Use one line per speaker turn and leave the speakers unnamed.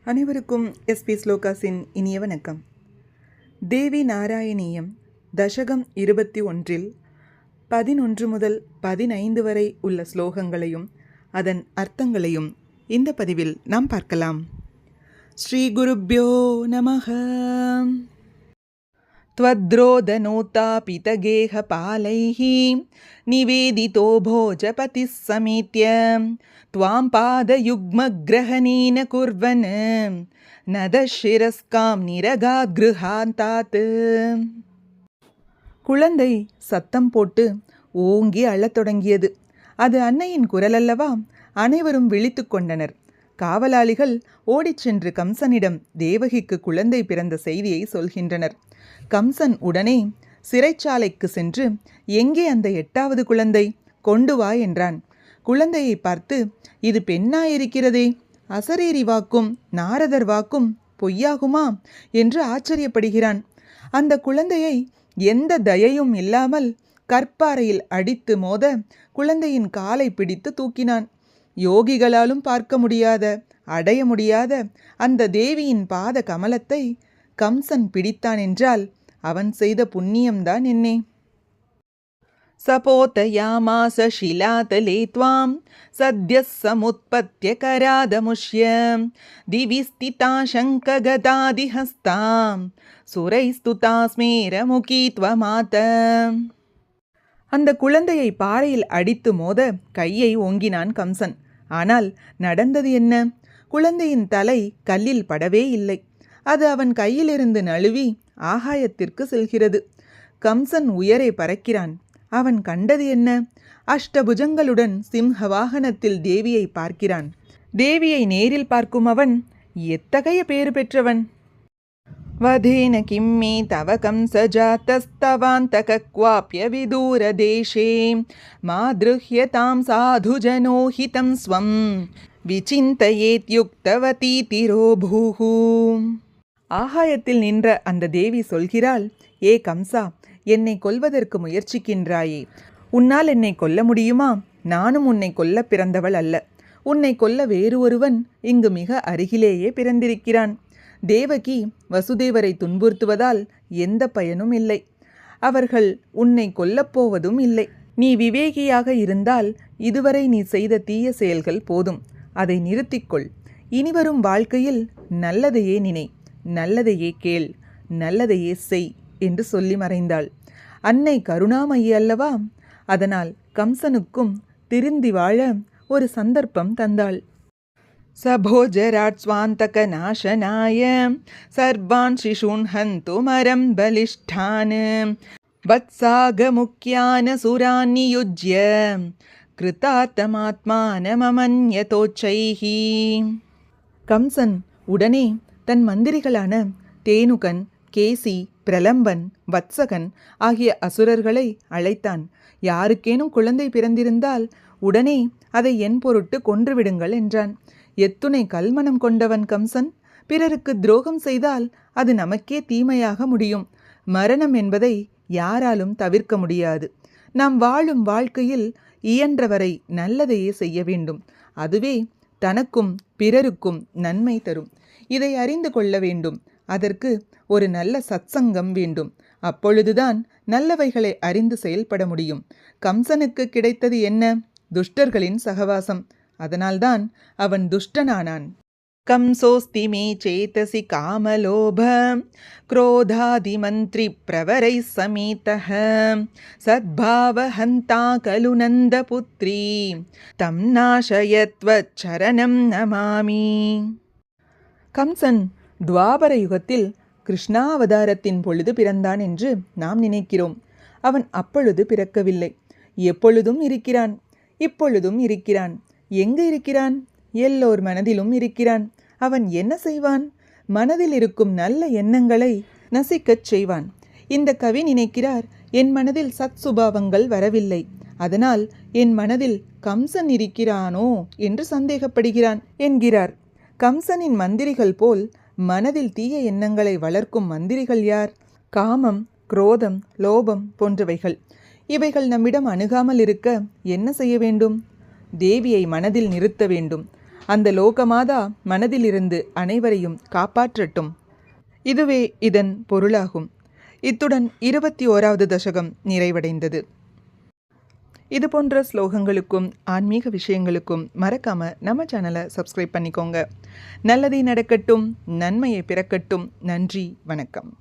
அனைவருக்கும் எஸ்பி ஸ்லோகாஸின் இனிய வணக்கம். தேவி நாராயணியம் தசகம் 21 11 முதல் 15 வரை உள்ள ஸ்லோகங்களையும் அதன் அர்த்தங்களையும் இந்த பதிவில் நாம் பார்க்கலாம். ஸ்ரீ குருப்யோ நமஹ. त्वद्रोदनोत्तापितगेह पालैः निवेदितो भोजपतिः समेत्य त्वां पादयुग्मग्रहणेन कुर्वन् नदशिरस्कां निरगात् गृहान्तात्. குழந்தை சத்தம் போட்டு ஓங்கி அழத் தொடங்கியது. அது அன்னையின் குரல் அல்லவா? அனைவரும் விழித்து கொண்டனர். காவலாளிகள் ஓடிச் சென்று கம்சனிடம் தேவகிக்கு குழந்தை பிறந்த செய்தியை சொல்கின்றனர். கம்சன் உடனே சிறைச்சாலைக்கு சென்று, எங்கே அந்த 8வது குழந்தை? கொண்டு வா என்றான். குழந்தையை பார்த்து, இது பெண்ணாயிருக்கிறதே, அசரீரி வாக்கும் நாரதர் வாக்கும் பொய்யாகுமா என்று ஆச்சரியப்படுகிறான். அந்த குழந்தையை எந்த தயையும் இல்லாமல் கற்பாறையில் அடித்து மோத குழந்தையின் காலை பிடித்து தூக்கினான். யோகிகளாலும் பார்க்க முடியாத, அடைய முடியாத அந்த தேவியின் பாத கமலத்தை கம்சன் பிடித்தான் என்றால் அவன் செய்த புண்ணியம்தான் என்னே. சபோதயாமாச ஷிலாதலே த்வாம் சத்யः சமுத்பத்ய கராதமுஷ்ய திவி ஸ்திதா சங்ககதாதிஹஸ்தாம் சுரைஸ்துதா ஸ்மேரமுகி த்வமாத. அந்த குழந்தையை பாறையில் அடித்து மோத கையை ஓங்கினான் கம்சன். ஆனால் நடந்தது என்ன? குழந்தையின் தலை கல்லில் படவே இல்லை. அது அவன் கையிலிருந்து நழுவி ஆகாயத்திற்கு செல்கிறது. கம்சன் உயரே பறக்கிறான். அவன் கண்டது என்ன? அஷ்டபுஜங்களுடன் சிம்ஹ வாகனத்தில் தேவியை பார்க்கிறான். தேவியை நேரில் பார்க்கும் அவன் எத்தகைய பேறு பெற்றவன்! வதேன கிம்மே தவ கம்சஜாதஸ்தவாந்தக க்வாப்ய விதூர தேசே மாத்ருஹ்யதாம் சாதுஜனோ ஹிதம் ஸ்வம் விசிந்தயேத்யுக்தவதி திரோபூஹு. ஆகாயத்தில் நின்ற அந்த தேவி சொல்கிறாள், ஏ கம்சா, என்னை கொல்வதற்கு முயற்சிக்கின்றாயே, உன்னால் என்னை கொல்ல முடியுமா? நானும் உன்னை கொல்ல பிறந்தவள் அல்ல. உன்னை கொல்ல வேறு ஒருவன் இங்கு மிக அருகிலேயே பிறந்திருக்கிறான். தேவகி வசுதேவரை துன்புறுத்துவதால் எந்த பயனும் இல்லை. அவர்கள் உன்னை கொல்லப்போவதும் இல்லை. நீ விவேகியாக இருந்தால் இதுவரை நீ செய்த தீய செயல்கள் போதும். அதை நிறுத்திக்கொள். இனிவரும் வாழ்க்கையில் நல்லதையே நினை, நல்லதையே கேள், நல்லதையே செய் என்று சொல்லி மறைந்தாள். அன்னை கருணாமயி அல்லவா? அதனால் கம்சனுக்கும் திருந்தி வாழ ஒரு சந்தர்ப்பம் தந்தாள். சபோஜராட் ஸ்வாந்தக நாசனாய சர்வான் சிஷூன் ஹந்துமரம் பலிஷ்டான் வத்சாக முக்கியான சுரான் நியுஜ்ய கிருதார்த்தமாத்மானமமன்யதோச்சைஹி. கம்சன் உடனே தன் மந்திரிகளான தேனுகன், கேசி, பிரலம்பன், வத்சகன் ஆகிய அசுரர்களை அழைத்தான். யாருக்கேனும் குழந்தை பிறந்திருந்தால் உடனே அதை என் பொருட்டு கொன்றுவிடுங்கள் என்றான். எத்துணை கல்மனம் கொண்டவன் கம்சன்! பிறருக்கு துரோகம் செய்தால் அது நமக்கே தீமையாக முடியும். மரணம் என்பதை யாராலும் தவிர்க்க முடியாது. நாம் வாழும் வாழ்க்கையில் இயன்றவரை நல்லதையே செய்ய வேண்டும். அதுவே தனக்கும் பிறருக்கும் நன்மை தரும். இதை அறிந்து கொள்ள வேண்டும். அதற்கு ஒரு நல்ல சத்சங்கம் வேண்டும். அப்பொழுதுதான் நல்லவைகளை அறிந்து செயல்பட முடியும். கம்சனுக்கு கிடைத்தது என்ன? துஷ்டர்களின் சகவாசம். அதனால்தான் அவன் துஷ்டனானான். கம்சோஸ்தி மே சேதசி காமலோப क्रोधादिमन्त्रि प्रवरै समेतः सद्भावहन्ता खलु नन्दपुत्री तं नाशयत्वच्चरणं नमामि. கம்சன் துவாபர யுகத்தில் கிருஷ்ணாவதாரத்தின் பொழுது பிறந்தான் என்று நாம் நினைக்கிறோம். அவன் அப்பொழுது பிறக்கவில்லை. எப்பொழுதும் இருக்கிறான், இப்பொழுதும் இருக்கிறான். எங்கு இருக்கிறான்? எல்லோர் மனதிலும் இருக்கிறான். அவன் என்ன செய்வான்? மனதில் இருக்கும் நல்ல எண்ணங்களை நசிக்கச் செய்வான். இந்த கவி நினைக்கிறார், என் மனதில் சத் சுபாவங்கள் வரவில்லை, அதனால் என் மனதில் கம்சன் இருக்கிறானோ என்று சந்தேகப்படுகிறான் என்கிறார். கம்சனின் மந்திரிகள் போல் மனதில் தீய எண்ணங்களை வளர்க்கும் மந்திரிகள் யார்? காமம், குரோதம், லோபம் போன்றவைகள். இவைகள் நம்மிடம் அணுகாமல் இருக்க என்ன செய்ய வேண்டும்? தேவியை மனதில் நிறுத்த வேண்டும். அந்த லோகமாதா மனதிலிருந்து அனைவரையும் காப்பாற்றட்டும். இதுவே இதன் பொருளாகும். இத்துடன் 21வது தசகம் நிறைவடைந்தது. இது போன்ற ஸ்லோகங்களுக்கும் ஆன்மீக விஷயங்களுக்கும் மறக்காம நம்ம சேனலை சப்ஸ்கிரைப் பண்ணிக்கோங்க. நல்லதே நடக்கட்டும், நன்மையை பிறக்கட்டும். நன்றி, வணக்கம்.